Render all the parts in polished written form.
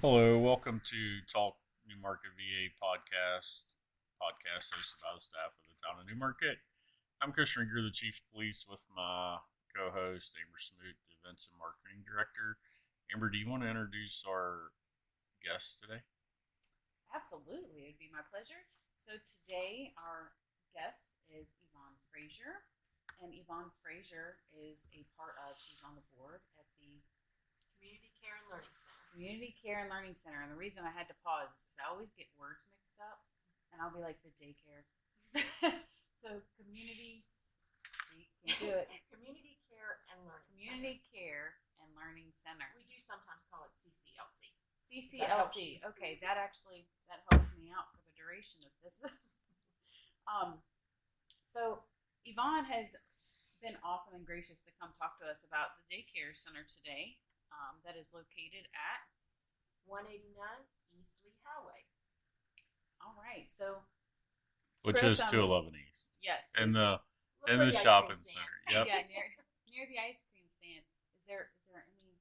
Hello, welcome to Talk Newmarket VA podcast hosted by the staff of the town of Newmarket. I'm Chris Rinker, the chief of police, with my co-host Amber Smoot, the events and marketing director. Amber, do you want to introduce our guest today? Absolutely, it'd be my pleasure. So today our guest is Yvonne Frazier, and Yvonne Frazier is a part of. She's on the board at the Community Care and Learning Center. Community Care and Learning Center. And the reason I had to pause is because I always get words mixed up, and I'll be like the daycare. So community. See, can do it. Community Care and Learning Community Center. Care and Learning Center. We do sometimes call it CCLC. CCLC. Okay, that helps me out for the duration of this. um, so Yvonne has been awesome and gracious to come talk to us about the daycare center today. That is located at 189 East Lee Highway. All right. So Which Chris, is 211 East. yes, And the Look in for the ice shopping cream stand. center. Yep. yeah, near the ice cream stand. Is there any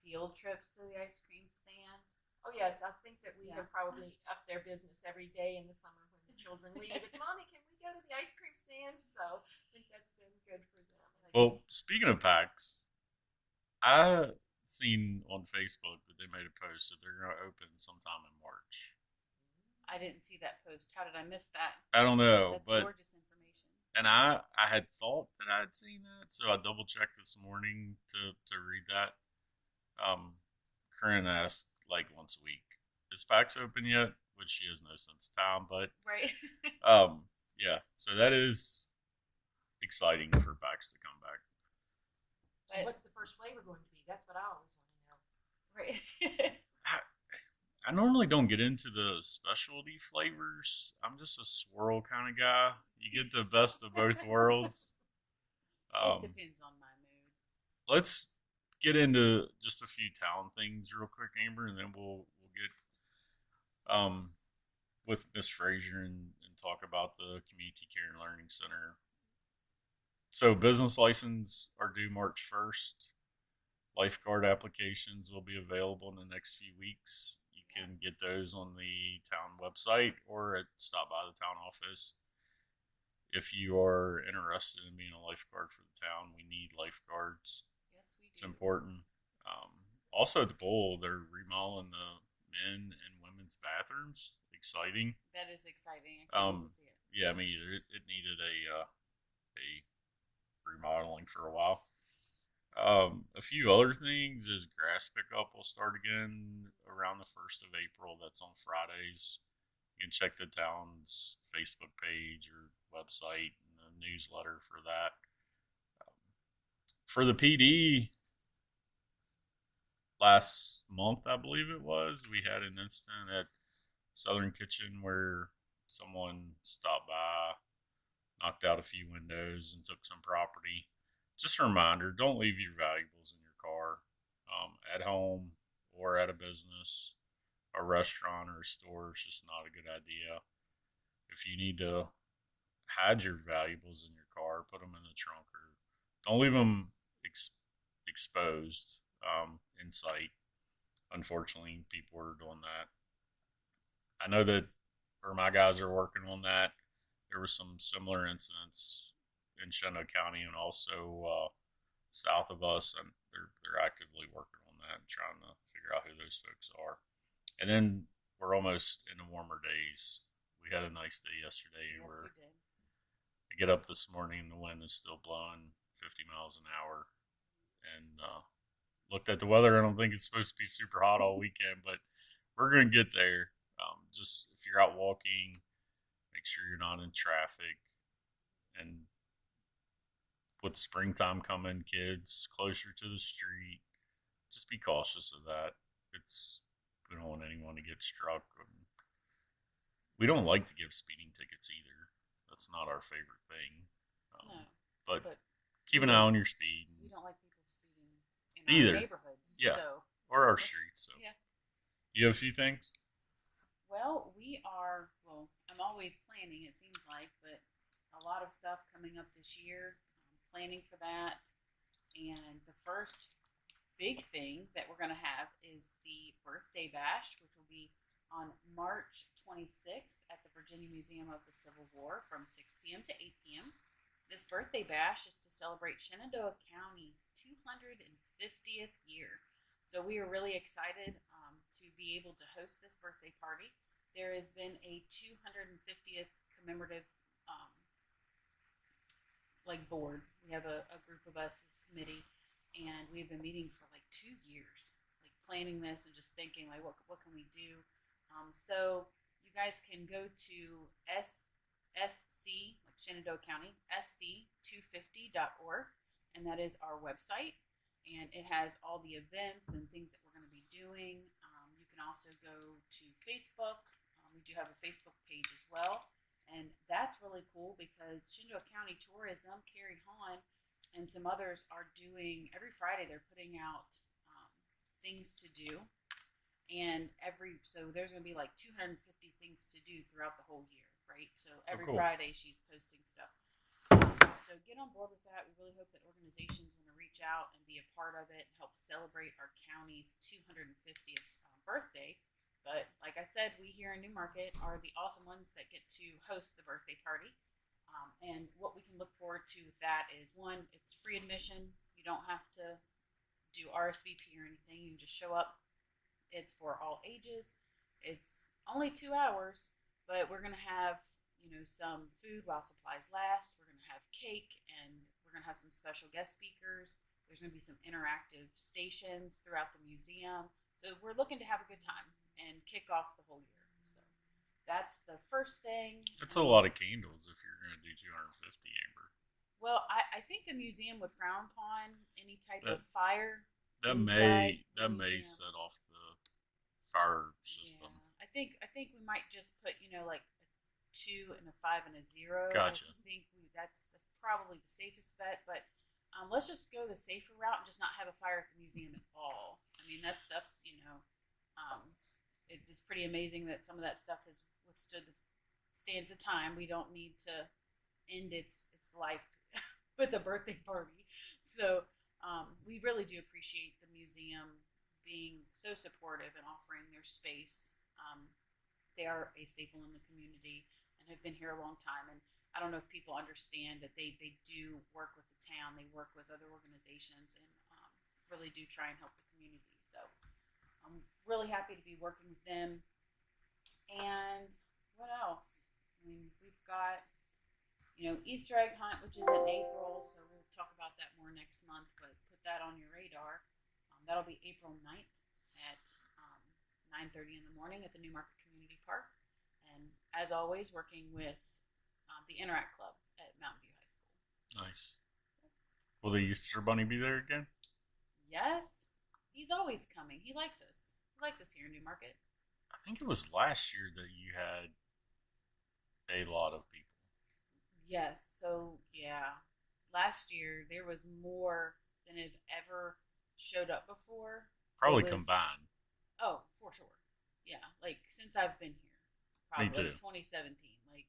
field trips to the ice cream stand? Oh yes, I think that we Yeah. have probably upped their business every day in the summer when the children leave. It's Mommy, can we go to the ice cream stand? So I think that's been good for them. Well, speaking of packs, I seen on Facebook that they made a post that they're going to open sometime in March. I didn't see that post. How did I miss that? I don't know, That's but gorgeous information. and I had thought that I had seen that, so I double checked this morning to read that. Corinne asked like once a week, "Is PAX open yet?" Which she has no sense of time, but Right. yeah. So that is exciting for PAX to come back. And what's the first flavor going to be? That's what I always want to know. Right. I normally don't get into the specialty flavors. I'm just a swirl kind of guy. You get the best of both worlds. It depends on my mood. Let's get into just a few town things real quick, Amber, and then we'll get with Miss Frazier and talk about the Community Care and Learning Center. So business license are due March 1st. Lifeguard applications will be available in the next few weeks. You can get those on the town website or stop by the town office. If you are interested in being a lifeguard for the town, we need lifeguards. Yes, we It's do. important. Also, at the pool, they're remodeling the men and women's bathrooms. Exciting. That is exciting. I can't wait to see it. Yeah, I mean, it needed a remodeling for a while. A few other things is grass pickup will start again around the 1st of April. That's on Fridays. You can check the town's Facebook page or website and the newsletter for that. For the PD, last month, I believe it was, we had an incident at Southern Kitchen where someone stopped by, knocked out a few windows, and took some property. Just a reminder, don't leave your valuables in your car at home or at a business, a restaurant, or a store. It's just not a good idea. If you need to hide your valuables in your car, put them in the trunk, or don't leave them exposed in sight. Unfortunately, people are doing that. I know that, or my guys are working on that. There were some similar incidents in Shenandoah County and also south of us, and they're actively working on that and trying to figure out who those folks are. And then we're almost in the warmer days. We had a nice day yesterday, and Yes, we're we did. to get up this morning, and the wind is still blowing 50 miles an hour. And looked at the weather. I don't think it's supposed to be super hot all weekend, but we're going to get there. Just if you're out walking, make sure you're not in traffic. And with springtime coming, kids closer to the street, just be cautious of that. We don't want anyone to get struck. We don't like to give speeding tickets either. That's not our favorite thing. No, But but keep an eye on your speed. we don't like people speeding in Either. our neighborhoods. Yeah. So Or our streets. So yeah. you have a few things? Well, we are. Well, I'm always planning. It seems like, but a lot of stuff coming up this year. Planning for that, and the first big thing that we're going to have is the birthday bash, which will be on March 26th at the Virginia Museum of the Civil War from 6 p.m. to 8 p.m. This birthday bash is to celebrate Shenandoah County's 250th year. So we are really excited to be able to host this birthday party. There has been a 250th commemorative board. We have a group of us, this committee, and we've been meeting for like 2 years, like planning this and just thinking like what can we do. So you guys can go to SC, like Shenandoah County, sc250.org, and that is our website, and it has all the events and things that we're going to be doing. You can also go to Facebook. We do have a Facebook page as well, and that's really cool because Shenandoah County Tourism, Carrie Hahn, and some others are doing, every Friday they're putting out things to do, and so there's going to be like 250 things to do throughout the whole year, right? So every cool. Friday she's posting stuff. So get on board with that. We really hope that organizations want to reach out and be a part of it and help celebrate our county's 250th birthday. But like I said, we here in Newmarket are the awesome ones that get to host the birthday party. And what we can look forward to with that is, one, it's free admission. You don't have to do RSVP or anything. You can just show up. It's for all ages. It's only 2 hours, but we're going to have, some food while supplies last. We're going to have cake, and we're going to have some special guest speakers. There's going to be some interactive stations throughout the museum. So we're looking to have a good time and kick off the whole year. So that's the first thing. That's a lot of candles if you're going to do 250, Amber. Well, I think the museum would frown upon any type of fire. That may set off the fire system. Yeah. I think we might just put like a 2 and a 5 and a 0. Gotcha. I think that's probably the safest bet. But let's just go the safer route and just not have a fire at the museum at all. I mean, that stuff's it's pretty amazing that some of that stuff has withstood the stands of time. We don't need to end its life with a birthday party. So we really do appreciate the museum being so supportive and offering their space. They are a staple in the community and have been here a long time. And I don't know if people understand that they do work with the town. They work with other organizations and really do try and help the community. So I'm really happy to be working with them. And what else? I mean, we've got, Easter egg hunt, which is in April. So we'll talk about that more next month, but put that on your radar. That'll be April 9th at 9:30 in the morning at the Newmarket Community Park. And as always, working with the Interact Club at Mountain View High School. Nice. Will the Easter Bunny be there again? Yes. He's always coming. He likes us. He likes us here in Newmarket. I think it was last year that you had a lot of people. Yes. So, yeah. Last year, there was more than had ever showed up before. Probably combined. Oh, for sure. Yeah. Like, since I've been here. Probably Me too. 2017. Like,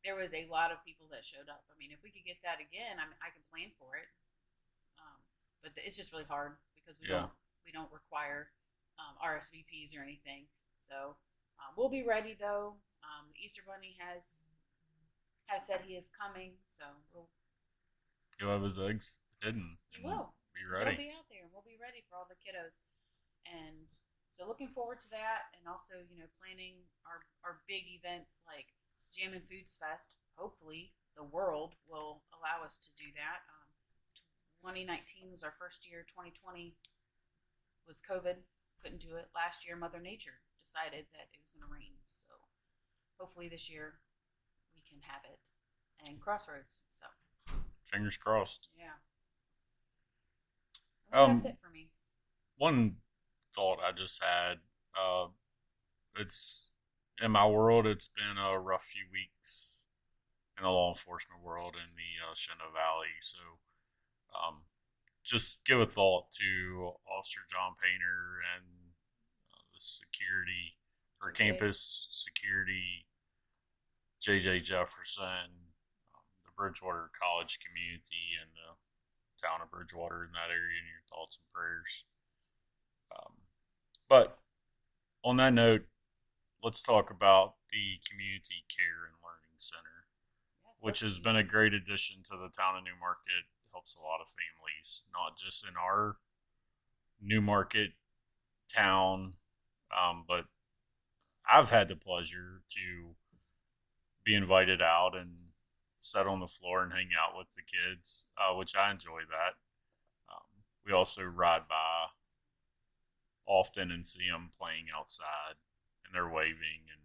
there was a lot of people that showed up. I mean, if we could get that again, I can plan for it. But it's just really hard because we don't require RSVPs or anything. So we'll be ready though. The Easter Bunny has said he is coming, so He'll have his eggs hidden. He will Be ready. He'll be out there, and we'll be ready for all the kiddos. And so looking forward to that, and also planning our big events like Jam and Foods Fest. Hopefully, the world will allow us to do that. 2019 was our first year. 2020 was COVID. Couldn't do it. Last year, Mother Nature decided that it was going to rain. So hopefully this year we can have it. And Crossroads. So fingers crossed. yeah. Well, that's it for me. One thought I just had. It's in my world. It's been a rough few weeks in the law enforcement world in the Shenandoah Valley. So, just give a thought to Officer John Painter and the security or campus security, JJ Jefferson, the Bridgewater College community, and the town of Bridgewater in that area and your thoughts and prayers. But on that note, let's talk about the Community Care and Learning Center, Yes, which has been a great addition to the town of Newmarket. Helps a lot of families, not just in our Newmarket town, but I've had the pleasure to be invited out and sit on the floor and hang out with the kids, which I enjoy that. We also ride by often and see them playing outside and they're waving. And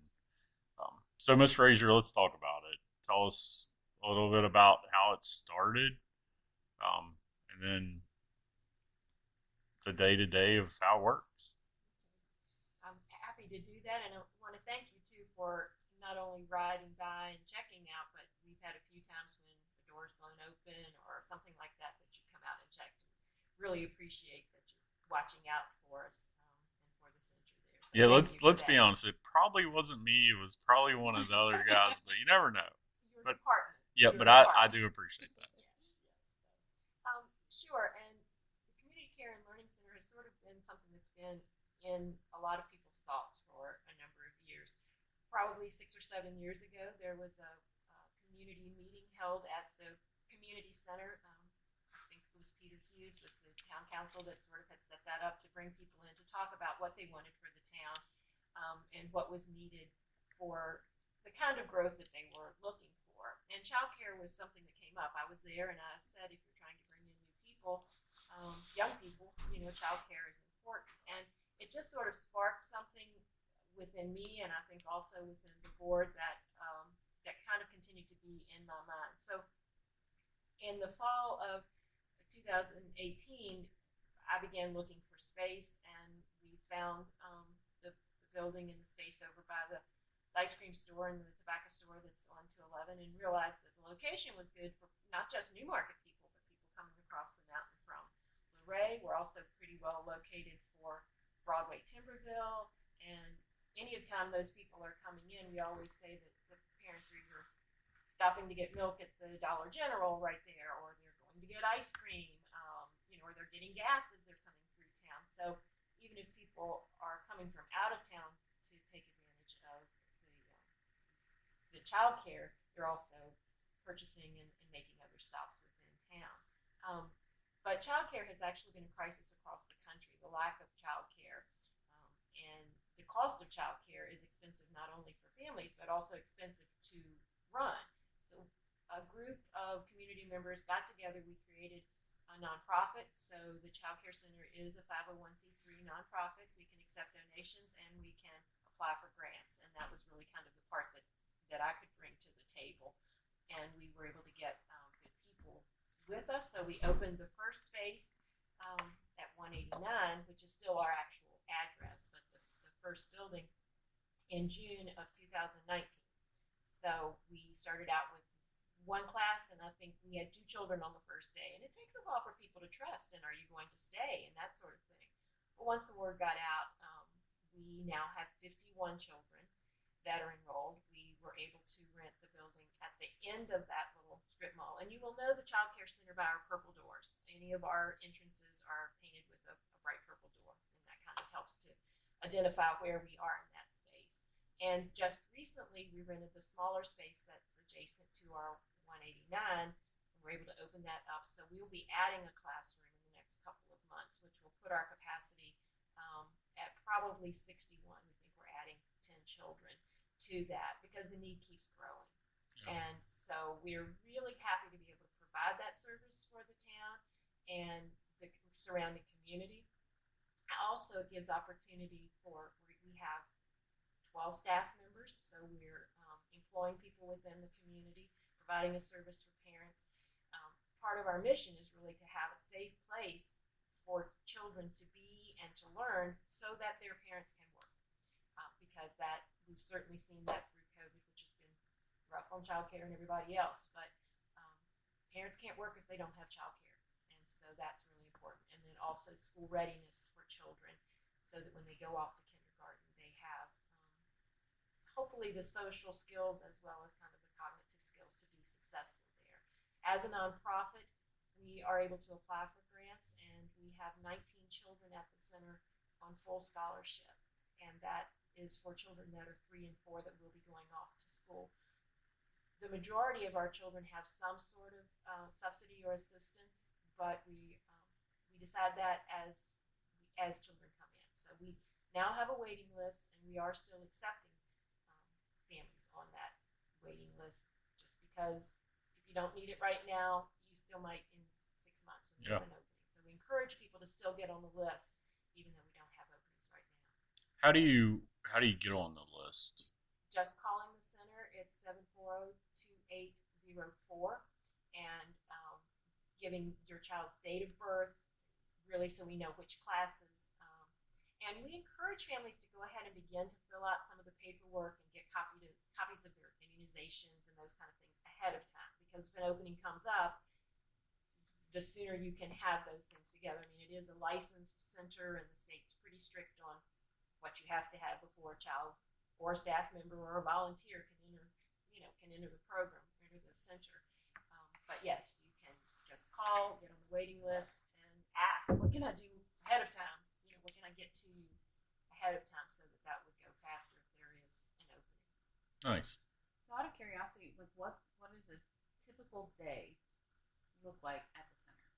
so, Miss Frazier, let's talk about it. Tell us a little bit about how it started, and then the day to day of how it works. I'm happy to do that, and I want to thank you too for not only riding by and checking out, but we've had a few times when the door's blown open or something like that that you come out and check. Really appreciate that you're watching out for us and for the center there. So Yeah, let's that. be honest. It probably wasn't me. It was probably one of the other guys, but you never know. Your But department. yeah, Your but I department. do appreciate that. Yes, yes. Sure, and the Community Care and Learning Center has sort of been something that's been in a lot of people's thoughts for a number of years. Probably 6 or 7 years ago, there was a community meeting held at the community center. I think it was Peter Hughes with the town council that sort of had set that up to bring people in to talk about what they wanted for the town and what was needed for the kind of growth that they were looking for. And childcare was something that came up. I was there and I said, if you're trying to bring in new people, young people, childcare is important. And it just sort of sparked something within me and I think also within the board that that kind of continued to be in my mind. So in the fall of 2018, I began looking for space and we found the building and the space over by the ice cream store and the tobacco store that's on 211 and realized that the location was good for not just Newmarket people, but people coming across the mountain from Luray. We're also pretty well located for Broadway, Timberville, and any time those people are coming in, we always say that the parents are either stopping to get milk at the Dollar General right there, or they're going to get ice cream, or they're getting gas as they're coming through town. So even if people are coming from out of town to take advantage of the child care, they're also purchasing and making other stops within town. But childcare has actually been a crisis across the country. The lack of childcare and the cost of childcare is expensive not only for families but also expensive to run. So a group of community members got together. We created a nonprofit. So the Child Care Center is a 501c3 nonprofit. We can accept donations and we can apply for grants. And that was really kind of the part that I could bring to the table. And we were able to get good people with us. So we opened the first space at 189, which is still our actual address, but the first building in June of 2019. So we started out with one class, and I think we had 2 children on the first day. And it takes a while for people to trust, and are you going to stay, and that sort of thing. But once the word got out, we now have 51 children that are enrolled. We were able to rent the building at the end of that little strip mall. And you will know the Child Care Center by our purple doors. Any of our entrances are painted with a bright purple door, and that kind of helps to identify where we are in that space. And just recently, we rented the smaller space that's adjacent to our 189, and we're able to open that up. So we'll be adding a classroom in the next couple of months, which will put our capacity at probably 61. We think we're adding 10 children to that because the need keeps growing. Yeah. And so we're really happy to be able to provide that service for the town and the surrounding community. Also, it gives opportunity for, we have 12 staff members, so we're employing people within the community, providing a service for parents. Part of our mission is really to have a safe place for children to be and to learn so that their parents can work. Because that, we've certainly seen that through COVID, which has been rough on childcare and everybody else, but parents can't work if they don't have childcare, and so that's really important. And then also school readiness for children, so that when they go off to kindergarten, they have hopefully the social skills as well as kind of the cognitive skills to be successful there. As a nonprofit, we are able to apply for grants, and we have 19 children at the center on full scholarship, and that is for children that are 3 and 4 that will be going off to school. The majority of our children have some sort of subsidy or assistance, but we decide that as children come in. So we now have a waiting list, and we are still accepting families on that waiting list, just because if you don't need it right now, you still might in 6 months when there's an opening. So we encourage people to still get on the list, even though we don't have openings right now. How do you get on the list? Just calling the center, it's 740-2804, and giving your child's date of birth, really, so we know which classes. And we encourage families to go ahead and begin to fill out some of the paperwork and get copies of their immunizations and those kind of things ahead of time, because if an opening comes up, the sooner you can have those things together. I mean, it is a licensed center, and the state's pretty strict on what you have to have before a child or a staff member or a volunteer can enter the program, enter the center. But yes, you can just call, get on the waiting list, and ask, what can I do ahead of time? What can I get to ahead of time, so that would go faster if there is an opening. Nice. So out of curiosity, like what does a typical day look like at the center?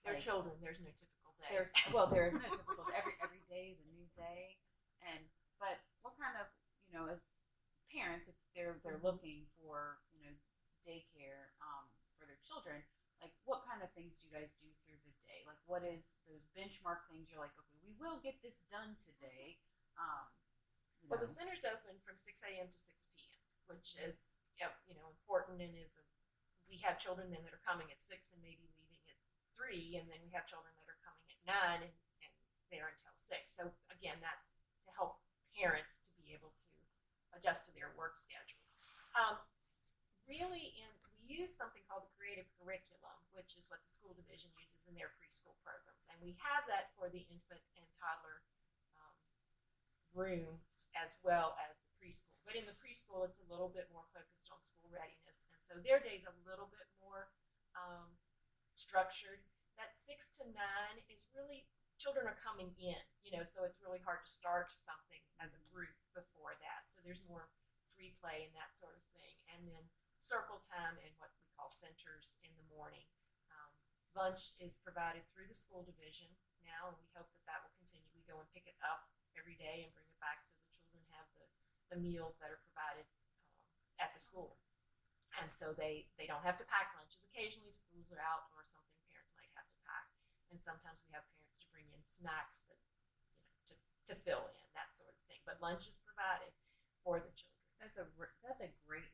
They're Like, children. There's no typical day. there is no typical day. Every day is a new day, but what kind of, as parents, if they're looking for daycare for their children, like what kind of things do you guys do through the day? Like what is those benchmark things you're like, okay, we will get this done today. Well, the center's open from 6 a.m. to 6 p.m., which is important, and we have children then that are coming at 6 and maybe leaving at 3, and then we have children that are coming at 9 and there until 6. So again, that's to help parents to be able to adjust to their work schedules. We use something called the creative curriculum, which is what the school division uses in their preschool programs, and we have that for the infant and toddler room as well as the preschool. But in the preschool, it's a little bit more focused on school readiness, and so their day's a little bit more structured. That 6 to 9 is really, children are coming in, so it's really hard to start something as a group before that. So there's more free play and that sort of thing. And then circle time and what we call centers in the morning. Lunch is provided through the school division now, and we hope that will continue. We go and pick it up every day and bring it back, so the children have the meals that are provided at the school. And so they don't have to pack lunches. Occasionally, if schools are out or something, parents might have to pack. And sometimes we have parents to bring in snacks that to fill in, that sort of thing. But lunch is provided for the children. That's a great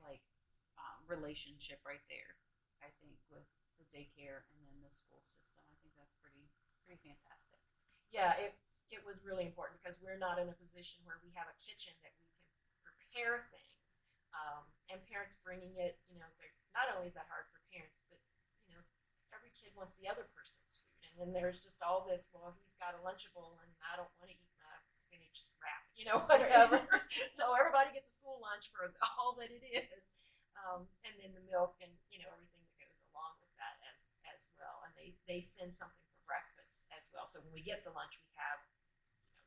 relationship right there, I think, with the daycare and then the school system. I think that's pretty fantastic. Yeah, it was really important, because we're not in a position where we have a kitchen that we can prepare things, and parents bringing it. Not only is that hard for parents, but every kid wants the other person's food, and then there's just all this. Well, he's got a Lunchable, and I don't want to eat my spinach wrap, whatever. So everybody gets a school lunch for all that it is. And then the milk and everything that goes along with that as well. And they send something for breakfast as well. So when we get the lunch, we have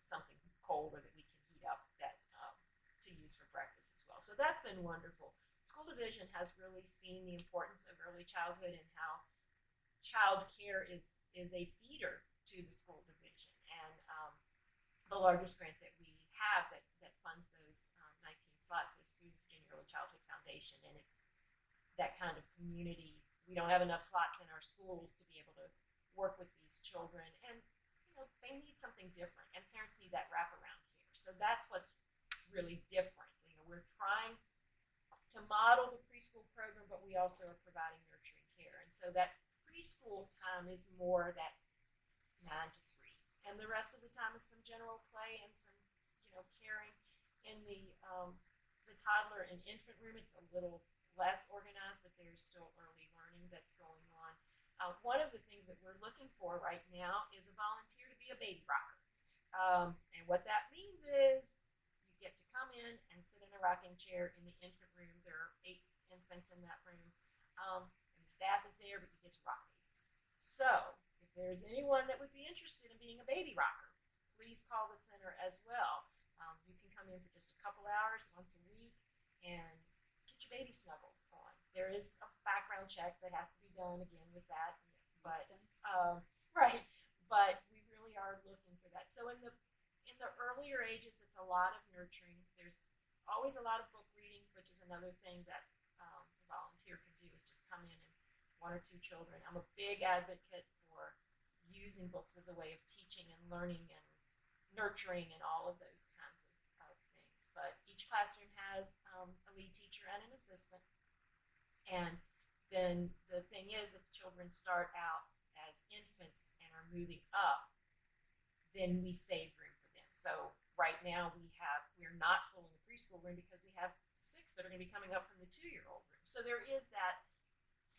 something colder that we can heat up that to use for breakfast as well. So that's been wonderful. School division has really seen the importance of early childhood and how child care is a feeder to the school division. And the largest grant that we have that funds those 19 slots is through the Virginia Early Childhood Foundation, and it's that kind of community. We don't have enough slots in our schools to be able to work with these children, and they need something different, and parents need that wraparound care. So that's what's really different. We're trying to model the preschool program, but we also are providing nurturing care, and so that preschool time is more that 9 to 3, and the rest of the time is some general play and some caring. In the toddler and infant room, it's a little less organized, but there's still early learning that's going on. One of the things that we're looking for right now is a volunteer to be a baby rocker. And what that means is you get to come in and sit in a rocking chair in the infant room. There are 8 infants in that room. And the staff is there, but you get to rock babies. So if there's anyone that would be interested in being a baby rocker, please call the center as well. You can come in for just a couple hours once a week and get your baby snuggles on. There is a background check that has to be done again with that, but right. But we really are looking for that. So in the earlier ages, it's a lot of nurturing. There's always a lot of book reading, which is another thing that a volunteer can do is just come in and one or two children. I'm a big advocate for using books as a way of teaching and learning and nurturing and all of those kinds of things. But each classroom has a lead teacher and an assistant. And then the thing is, if children start out as infants and are moving up, then we save room for them. So right now we're not full in the preschool room because we have 6 that are going to be coming up from the 2-year-old room. So there is that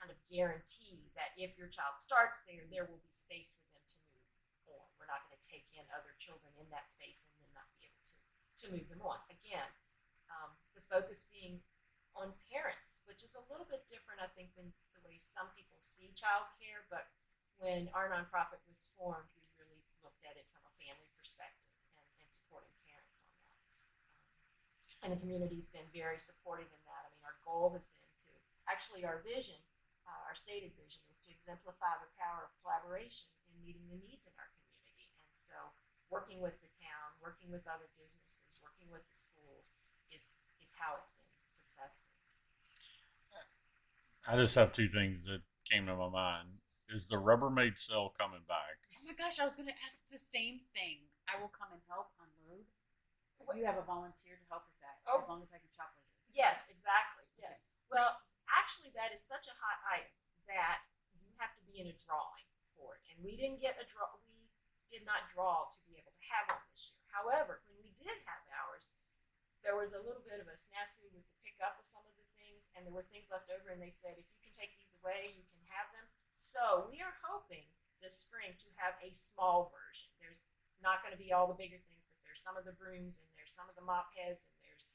kind of guarantee that if your child starts there will be space for them to move on. We're not going to take in other children in that space and then not be able to move them on. Again, the focus being on parents, which is a little bit different, I think, than the way some people see childcare. But when our nonprofit was formed, we really looked at it from a family perspective and supporting parents on that. And the community's been very supportive in that. I mean, our goal has been to, actually our vision, our stated vision is to exemplify the power of collaboration in meeting the needs in our community. And so working with the town, working with other businesses, working with the schools is how it's been successful. I just have 2 things that came to my mind. Is the Rubbermaid sale coming back? Oh my gosh, I was going to ask the same thing. I will come and help unload. You have a volunteer to help with that, as long as I can chop later. Yes, exactly. Yes. Well, actually, that is such a hot item that you have to be in a drawing for it, and we didn't get a draw. We did not draw to be able to have one this year. However, when we did have ours, there was a little bit of a snafu with the pickup of some of the things, and there were things left over, and they said, if you can take these away, you can have them. So we are hoping this spring to have a small version. There's not going to be all the bigger things, but there's some of the brooms, and there's some of the mop heads, and there's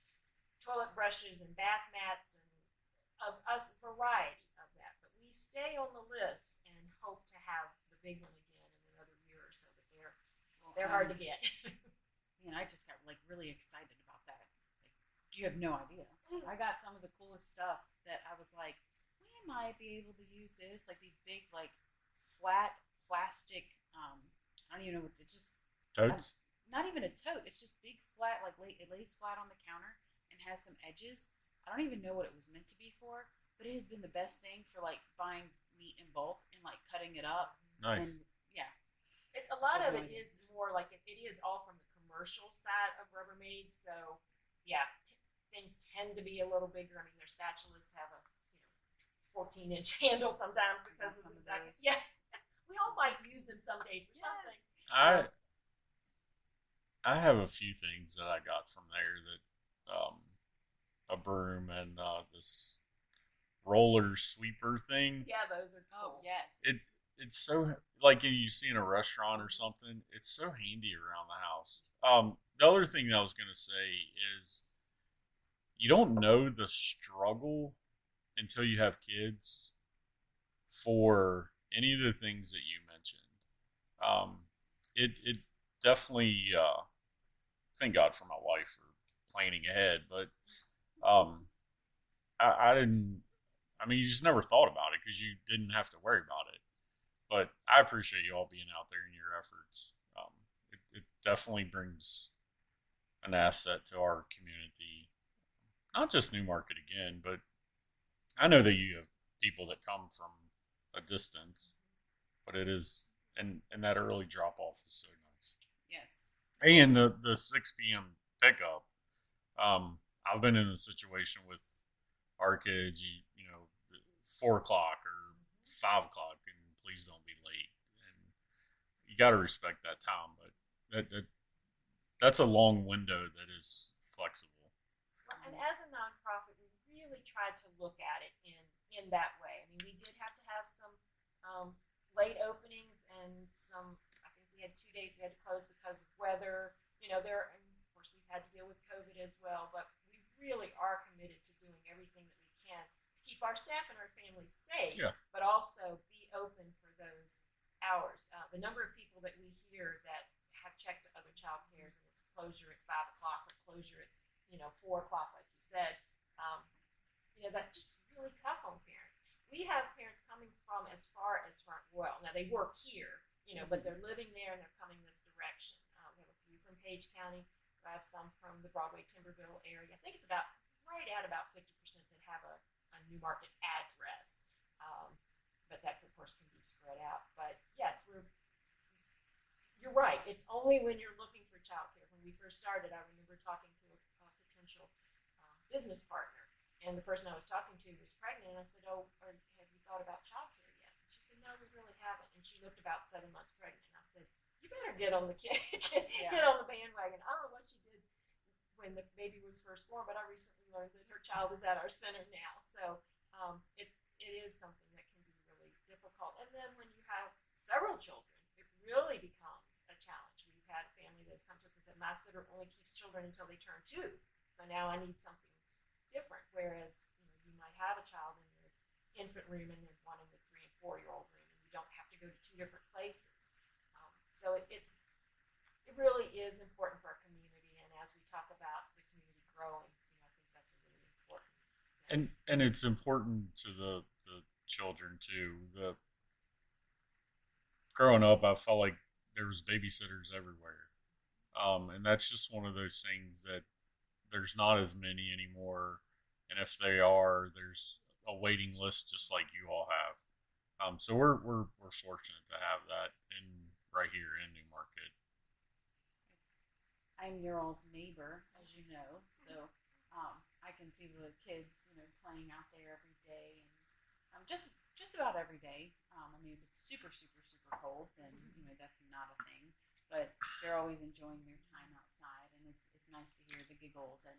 toilet brushes and bath mats, and of us variety of that. But we stay on the list and hope to have the big one again in another year or so. But they're hard to get. Man, I just got like really excited about that. Like, you have no idea. I got some of the coolest stuff that I was like, we might be able to use this. Like these big, like flat plastic. I don't even know what it just. Totes? Not even a tote. It's just big flat. Like it lays flat on the counter and has some edges. I don't even know what it was meant to be for, but it has been the best thing for like buying meat in bulk and like cutting it up. Nice. And, yeah. A lot of it is more like it is all from the commercial side of Rubbermaid. So yeah, things tend to be a little bigger. I mean, their spatulas have a 14-inch handle sometimes because of the jacket. Yeah, we all might use them someday for something. I have a few things that I got from there that a broom and this roller sweeper thing. Yeah, those are cool. Oh yes. It's so like you see in a restaurant or something. It's so handy around the house. The other thing that I was gonna say is you don't know the struggle until you have kids for any of the things that you mentioned. It definitely thank God for my wife for planning ahead, but I didn't. I mean, you just never thought about it because you didn't have to worry about it. But I appreciate you all being out there in your efforts. It definitely brings an asset to our community. Not just Newmarket again, but I know that you have people that come from a distance, but it is, and that early drop off is so nice. Yes. And the 6 p.m. pickup. I've been in a situation with our kids, you know, 4 o'clock or 5 o'clock, and please don't be late. And you got to respect that time, but that's a long window that is flexible. And as a nonprofit, we really tried to look at it in that way. I mean, we did have to have some late openings and some. I think we had 2 days we had to close because of weather. You know, and of course we've had to deal with COVID as well. But we really are committed to doing everything that we can to keep our staff and our families safe, Yeah. but also be only open for those hours. The number of people that we hear that have checked other child cares and it's closure at 5 o'clock or closure at 4 o'clock, like you said, um, that's just really tough on parents. We have parents coming from as far as Front Royal. Now they work here, but they're living there and they're coming this direction. We have a few from Page County. I have some from the Broadway Timberville area. I think it's about 50% that have a New Market address. But that, of course, can be spread out. But yes, you're right. It's only when you're looking for childcare. When we first started, I remember talking to a potential business partner, and the person I was talking to was pregnant, and I said, "Oh, have you thought about childcare yet?" And she said, "No, we really haven't." And she looked about 7 months pregnant, and I said, "You better get on the get on the bandwagon." I don't know what she did when the baby was first born, but I recently learned that her child is at our center now. So it is something that can be really difficult. And then when you have several children, it really becomes a challenge. We've had a family that's come to us and said, "My sitter only keeps children until they turn 2. So now I need something different." Whereas you might have a child in the infant room and then one in the 3 and 4-year-old room, and you don't have to go to 2 different places. So it really is important for our community. And as we talk about the community growing, I think that's a really important thing. And it's important to the children too. Growing up, I felt like there was babysitters everywhere, and that's just one of those things that there's not as many anymore. And if they are, there's a waiting list just like you all have. So we're fortunate to have that right here in New Market. I'm your all's neighbor, as you know, so I can see the kids, playing out there every day, and just about every day. I mean, if it's super, super, super cold, then that's not a thing. But they're always enjoying their time outside, and it's nice to hear the giggles. And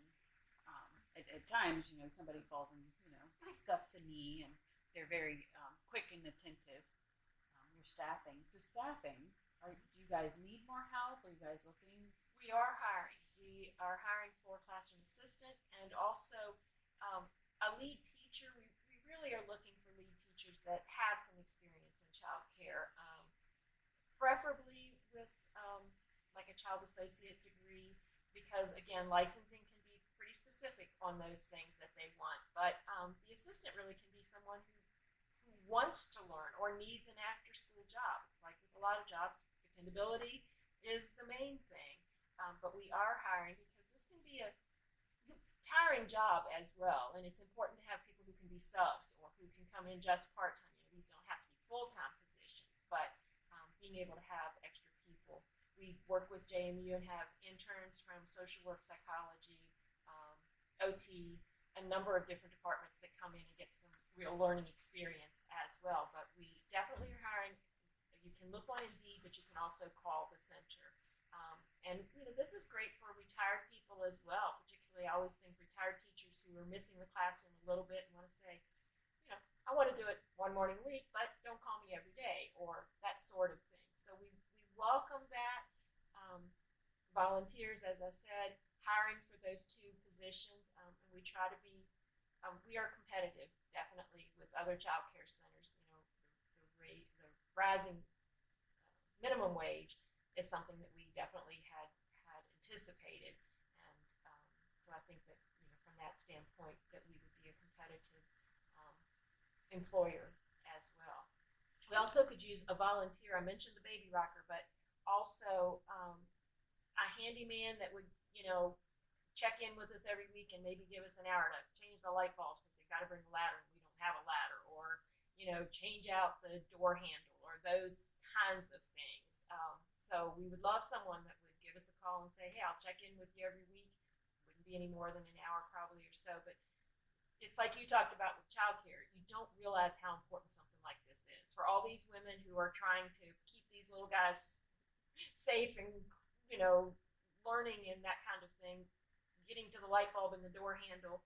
at times, somebody falls and scuffs a knee, and they're very quick and attentive. Your staffing. So staffing. Do you guys need more help? Are you guys looking? We are hiring. We are hiring for a classroom assistant and also a lead teacher. We really are looking for lead teachers that have some experience in child care, preferably with like a child associate degree, because again, licensing can be pretty specific on those things that they want. But the assistant really can be someone who wants to learn or needs an after-school job. It's like with a lot of jobs, dependability is the main thing. But we are hiring because this can be a tiring job as well, and it's important to have people who can be subs or who can come in just part-time. These don't have to be full-time positions, but being able to have extra people. We work with JMU and have interns from social work, psychology, OT, a number of different departments that come in and get some real learning experience as well. But we definitely are hiring. You can look on Indeed, but you can also call the center. And this is great for retired people as well. Particularly, I always think retired teachers who are missing the classroom a little bit and want to say, I want to do it one morning a week, but don't call me every day, or that sort of thing. So we welcome that. Volunteers, as I said, hiring for those 2 positions, and we try to be. We are competitive, definitely, with other child care centers. The rising minimum wage is something that we definitely had anticipated, and so I think that from that standpoint that we would be a competitive employer as well. We also could use a volunteer. I mentioned the baby rocker, but also a handyman that would check in with us every week and maybe give us an hour to change the light bulbs because they've got to bring a ladder and we don't have a ladder, or change out the door handle, or those kinds of things. So we would love someone that would give us a call and say, "Hey, I'll check in with you every week." Wouldn't be any more than an hour probably or so, but it's like you talked about with childcare. You don't realize how important something like this is for all these women who are trying to keep these little guys safe and learning and that kind of thing. Getting to the light bulb and the door handle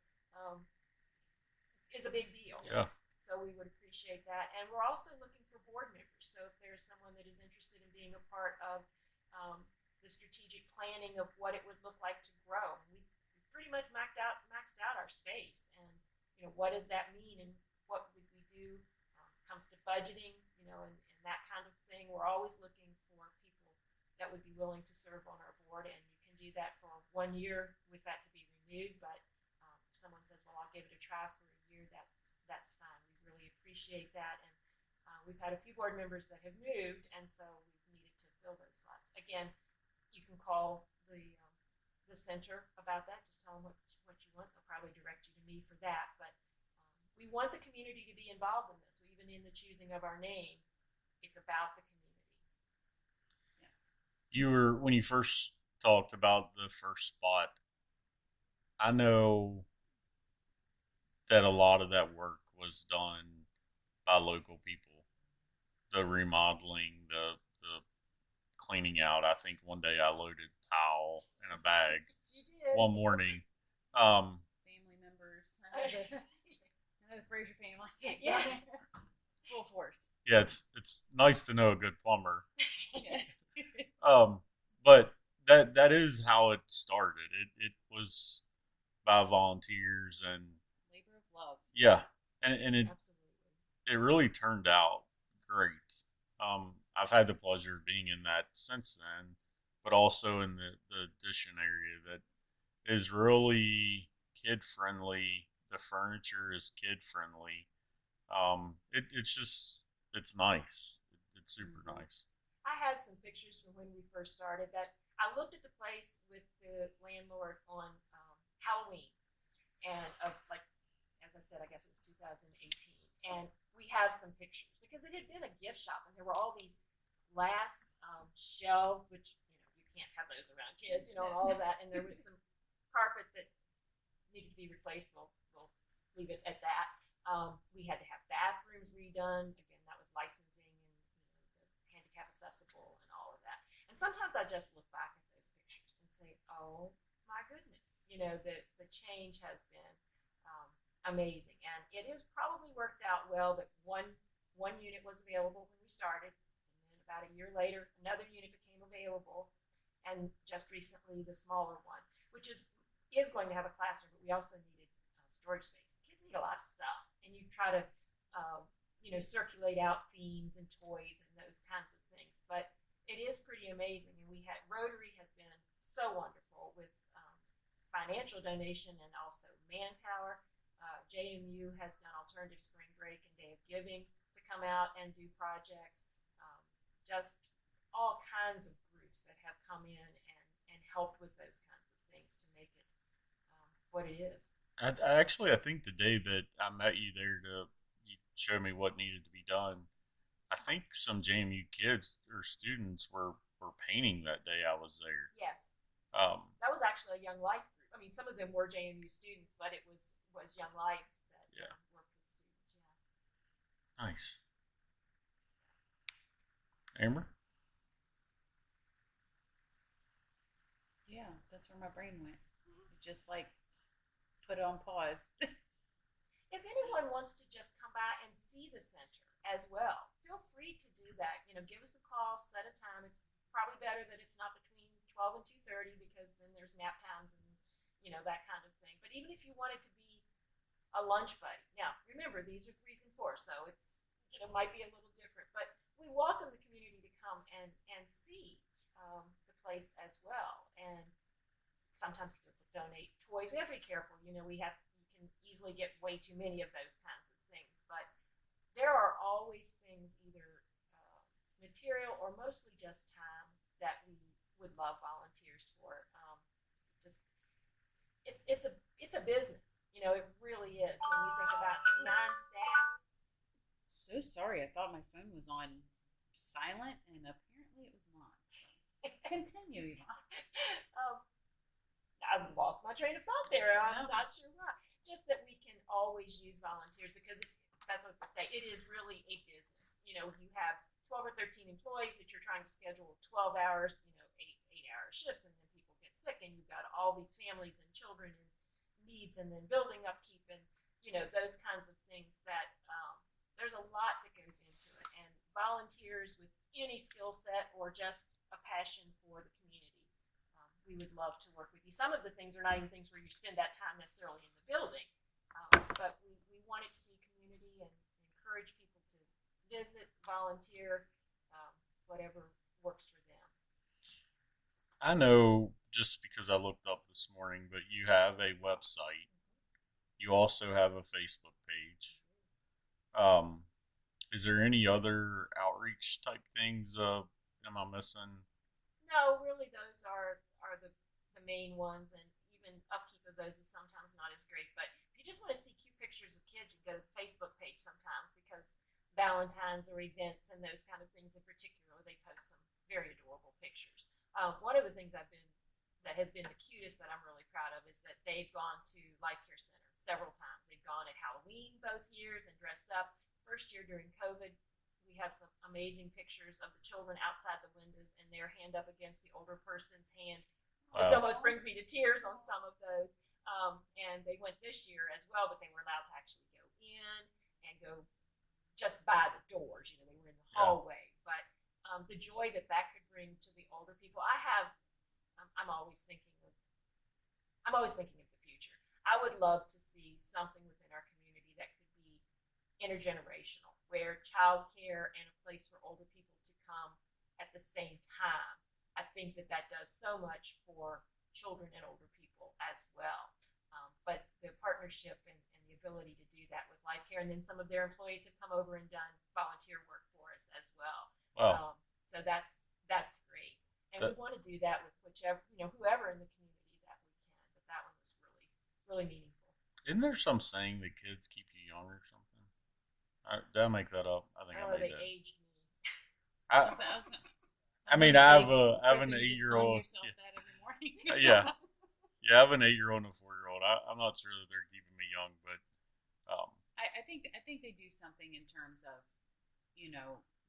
is a big deal. Yeah. So we would appreciate that. And we're also looking for board members. So if there's someone that is interested in being a part of the strategic planning of what it would look like to grow, we pretty much maxed out our space. And what does that mean, and what would we do? Comes to budgeting, and that kind of thing. We're always looking for people that would be willing to serve on our board, and you can do that for 1 year with that to be renewed. But if someone says, "Well, I'll give it a try for a year," that's fine. We really appreciate that, and we've had a few board members that have moved, and so we've needed to fill those slots. Again, you can call the center about that. Just tell them what you want. They'll probably direct you to me for that. But we want the community to be involved in this. So even in the choosing of our name, it's about the community. Yes. When you first talked about the first spot, I know that a lot of that work was done by local people. The remodeling, the cleaning out. I think one day I loaded towel in a bag You did. one morning. Family members. I know the Frazier family. Yeah. Full force. Yeah, it's nice to know a good plumber. Yeah. But that is how it started. It was by volunteers and Labor of love. yeah, and it Absolutely. really turned out great. I've had the pleasure of being in that since then, but also in the addition area that is really kid friendly. The furniture is kid friendly. It's nice. It's super nice. I have some pictures from when we first started that I looked at the place with the landlord on Halloween, and of like, as I said, I guess it was 2018, and we have some pictures because it had been a gift shop, and there were all these glass shelves, which you can't have those around kids, and all of that, and there was some carpet that needed to be replaced. We'll leave it at that. We had to have bathrooms redone. Again, that was licensing and the handicap accessible and all of that. And sometimes I just look back at those pictures and say, "Oh my goodness!" The change has been amazing, and it has probably worked out well that one unit was available when we started, and then about a year later, another unit became available, and just recently the smaller one, which is going to have a classroom, but we also needed storage space. Kids need a lot of stuff, and you try to circulate out themes and toys and those kinds of things. But it is pretty amazing, and Rotary has been so wonderful with financial donation and also manpower. JMU has done alternative spring break and day of giving to come out and do projects. Just all kinds of groups that have come in and helped with those kinds of things to make it what it is. I think the day that I met you there you show me what needed to be done. I think some JMU kids or students were painting that day I was there. Yes, Um, that was actually a Young Life group. I mean, some of them were JMU students, but it was Young Life that Yeah. worked with students. Yeah. nice. Amber? Yeah, that's where my brain went. It just like put it on pause. If anyone wants to just come by and see the center as well, feel free to do that. Give us a call, set a time. It's probably better that it's not between 12 and 2:30 because then there's nap times and that kind of thing. But even if you wanted to be a lunch buddy, now remember these are 3s and 4s, so it's might be a little different. But we welcome the community to come and see the place as well. And sometimes people donate toys. We have to be careful. You can easily get way too many of those kinds of things. But there are always things, either material or mostly just time, that we would love volunteers for. It's a business. It really is. When you think about 9 staff. So sorry, I thought my phone was on silent, and apparently it was not. Continue, Yvonne. I've lost my train of thought there. I'm not sure why. Just that we can always use volunteers because that's what I was going to say. It is really a business. You have 12 or 13 employees that you're trying to schedule 12 hours, 8-hour shifts, and then people get sick, and you've got all these families and children and needs, and then building upkeep, and those kinds of things that there's a lot that goes into it. And volunteers with any skill set or just a passion for the community, we would love to work with you. Some of the things are not even things where you spend that time necessarily in the building, but we want it to be community and encourage people to visit, volunteer, whatever works for them. I know just because I looked up this morning, but you have a website. You also have a Facebook page. Um, is there any other outreach type things? Am I missing? No, really, those are the main ones, and even upkeep of those is sometimes not as great. But if you just want to see cute pictures of kids, you can go to the Facebook page sometimes because Valentine's or events and those kind of things in particular, they post some very adorable pictures. One of the things that has been the cutest that I'm really proud of is that they've gone to Life Care Center several times. They've gone at Halloween both years and dressed up. First year during COVID, we have some amazing pictures of the children outside the windows and their hand up against the older person's hand. It Wow. almost brings me to tears on some of those. And they went this year as well, but they were allowed to actually go in and go just by the doors. You know, they were in the hallway. But the joy that that could bring to the older people, I'm always thinking of. I'm always thinking of the future. I would love to see something within our community that could be intergenerational, where childcare and a place for older people to come at the same time. I think that that does so much for children and older people as well. But the partnership and the ability to do that with Life Care, and then some of their employees have come over and done volunteer work for us as well. Wow. So that's great, and we That, want to do that with whoever in the community that we can. But that one was really really meaningful. isn't there some saying that kids keep you young or something? Did I make that up? I think I I don't know, made they that. aged me. I, I was mean, gonna I say, have Chris, an are you just 8-year-old. telling yourself that every morning? Yeah, yeah, I have an 8-year-old and a 4-year-old. I'm not sure that they're keeping me young, but um, I think they do something in terms of,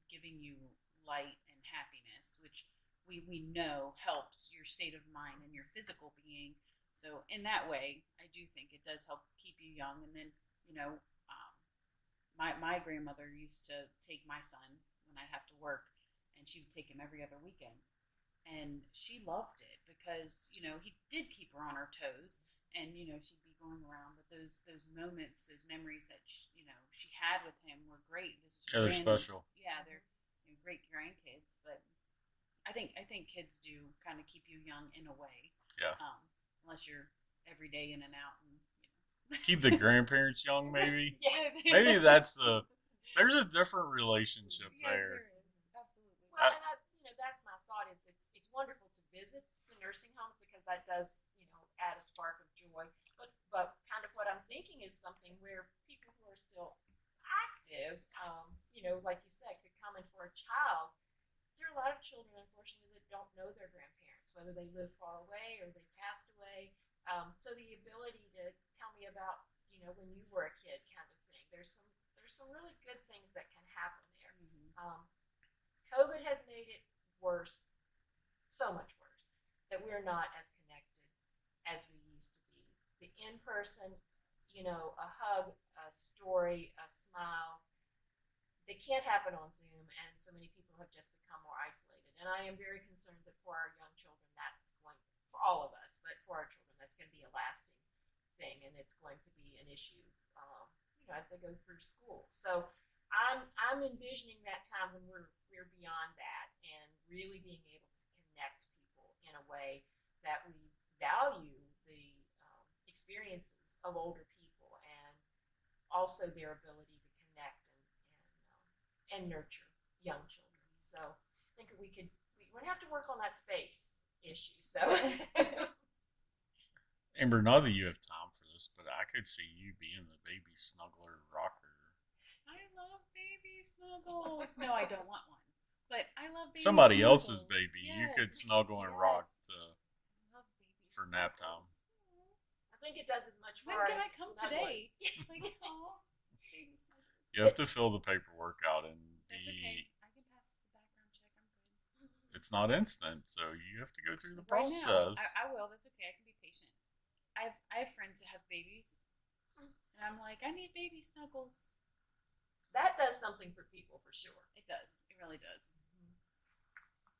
giving you light and happiness, which we know helps your state of mind and your physical being. So in that way, I do think it does help keep you young. And then, you know, um, my grandmother used to take my son when I'd have to work, and she would take him every other weekend, and she loved it because he did keep her on her toes, and she'd be going around. But those moments, those memories that she had with him were great. This is yeah, they're special. yeah, they're great grandkids. But I think kids do kind of keep you young in a way, Yeah, unless you're every day in and out and keep the grandparents young, maybe. Yeah. Maybe that's the. There's a different relationship Yes, there. there is. Absolutely. Well, and that's my thought is it's wonderful to visit the nursing homes because that does add a spark of joy. But kind of what I'm thinking is something where people who are still active, like you said, could come in for a child. There are a lot of children, unfortunately, that don't know their grandparents, whether they live far away or they passed away. So the ability to tell me about when you were a kid, kind of thing. There's some really good things that can happen there. Mm-hmm. COVID has made it worse, so much worse, that we're not as connected as we used to be. The in person, a hug, a story, a smile, they can't happen on Zoom, and so many people have just become more isolated. And I am very concerned that for our young children, for all of us, but for our children, that's going to be a lasting thing, and it's going to be an issue, as they go through school. So I'm envisioning that time when we're beyond that and really being able to connect people in a way that we value the experiences of older people and also their ability to connect and nurture young children. So I think we're gonna have to work on that space issue. So Amber, not that you have time for this, but I could see you being the baby snuggler rocker. I love baby snuggles. No, I don't want one, but I love baby Somebody snuggles. else's baby. Yes. You could snuggle and rock I love baby for nap time. snuggles. I think it does as much for When our can I come snugglers. today? Like, oh, baby snuggles. You have to fill the paperwork out, and That's okay. I can pass the background check. I'm good. it's not instant, so you have to go through the Right now, process. I will. That's okay. I can be patient. I have friends that have babies, and I'm like, I need baby snuggles. That does something for people for sure. It does. It really does.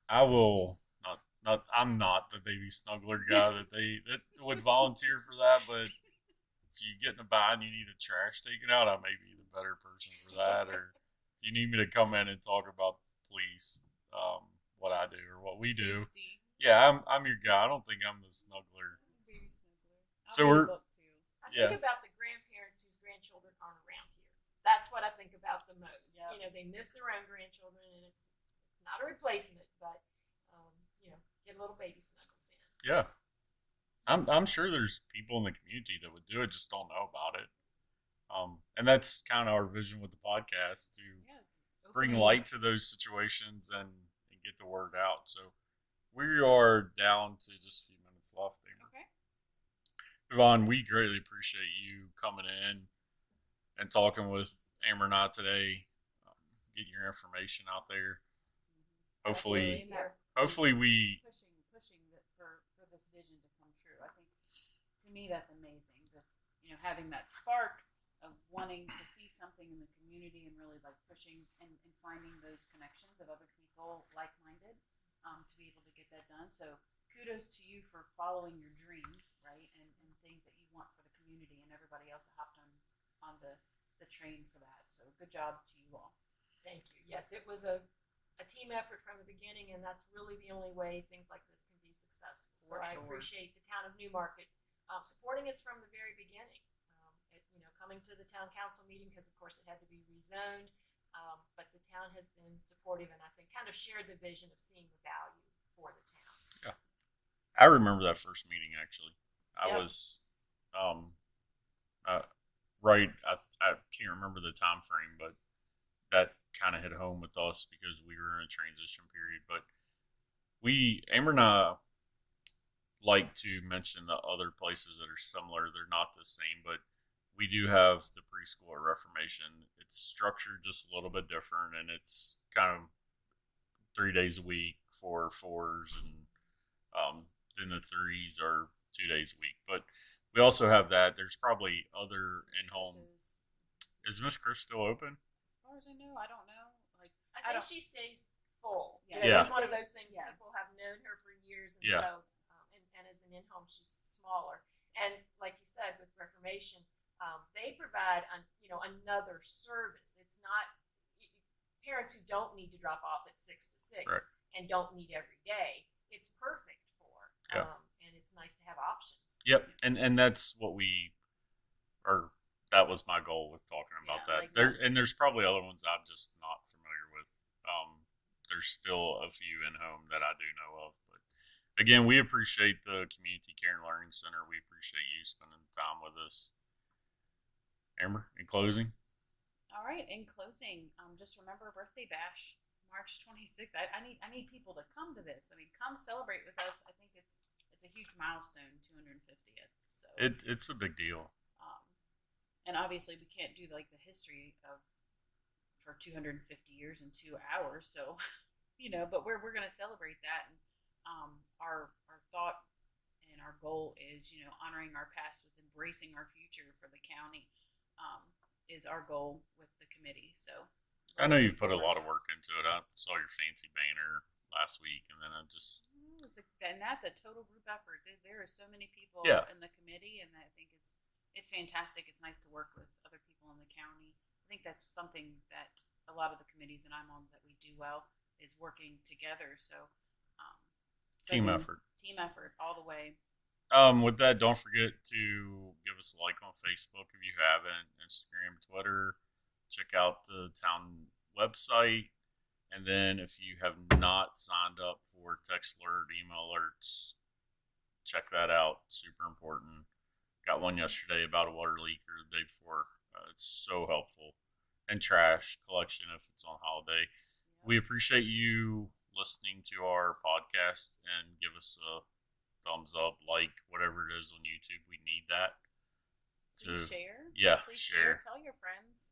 I will not. I'm not the baby snuggler guy that would volunteer for that. But if you get in a bind, you need the trash taken out. I may be the better person for that. Or If you need me to come in and talk about the police, what I do or what we do, Safety. yeah, I'm your guy. I don't think I'm the snuggler. Baby snuggler. So I'll read we're- a book too. I Yeah. think about the grandparents whose grandchildren aren't around here. That's what I think about the most. Yep. You know, they miss their own grandchildren, and it's not a replacement, but you know, get a little baby snuggles in. Yeah, I'm sure there's people in the community that would do it, just don't know about it. And that's kind of our vision with the podcast to Yeah, it's bring opening- light to those situations and get the word out. So we are down to just a few minutes left, Amber. Okay. Yvonne, we greatly appreciate you coming in and talking with Amber and I today, getting your information out there. Hopefully, Absolutely. And that- hopefully we, pushing that for this vision to come true. I think to me that's amazing. Just having that spark of wanting to see something in the community and really like pushing and finding those connections of other people like minded to be able to get that done. So kudos to you for following your dream, right? And things that you want for the community and everybody else that hopped on the train for that. So good job to you all. Thank you. Yes, it was a team effort from the beginning, and that's really the only way things like this can be successful. For So I sure. appreciate the town of Newmarket supporting us from the very beginning. Coming to the town council meeting because, of course, it had to be rezoned, but the town has been supportive and I think kind of shared the vision of seeing the value for the town. I remember that first meeting actually. I Yep. was right. I can't remember the time frame, but that kind of hit home with us because we were in a transition period. But Amber and I like to mention the other places that are similar. They're not the same, but we do have the preschool at Reformation. It's structured just a little bit different, and it's kind of 3 days a week for 4s, and then the 3s are 2 days a week. But we also have that. There's probably other in-home. Is Miss Chris still open? As far as I know, I don't know. Like I think she stays full. Yeah. Yeah. It's one of those things Yeah. people have known her for years, and Yeah. so and as an in-home, she's smaller. And like you said, with Reformation, they provide another service. It's not parents who don't need to drop off at 6 to 6 Right. and don't need every day. It's perfect for, Yeah. and it's nice to have options. Yep, and that's what that was my goal with talking about Yeah, that. like There's probably other ones I'm just not familiar with. There's still a few in home that I do know of, but again, we appreciate the Community Care and Learning Center. We appreciate you spending time with us. Amber, in closing. All right. In closing, just remember Birthday Bash, March 26th. I need people to come to this. I mean, come celebrate with us. I think it's a huge milestone, 250th. So It's a big deal. and obviously we can't do like the history for 250 years in 2 hours. So but we're gonna celebrate that. And our thought and our goal is honoring our past with embracing our future for the county. Is our goal with the committee. So I know you've put a lot of work into it. I saw your fancy banner last week, and then I just and that's a total group effort. There are so many people Yeah. in the committee, and I think it's fantastic. It's nice to work with other people in the county. I think that's something that a lot of the committees that I'm on that we do well is working together. So team effort. Team effort all the way. With that, don't forget to give us a like on Facebook if you haven't, Instagram, Twitter. Check out the town website. And then if you have not signed up for text alert, email alerts, check that out. Super important. Got one yesterday about a water leak or the day before. It's so helpful. And trash collection if it's on holiday. We appreciate you listening to our podcast and give us a thumbs up, like, whatever it is on YouTube. We need that. Please share. Yeah, Please share. Tell your friends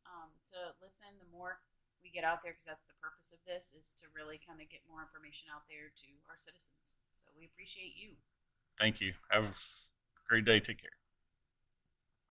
to listen. The more we get out there, because that's the purpose of this, is to really kind of get more information out there to our citizens. So we appreciate you. Thank you. Have a great day. Take care.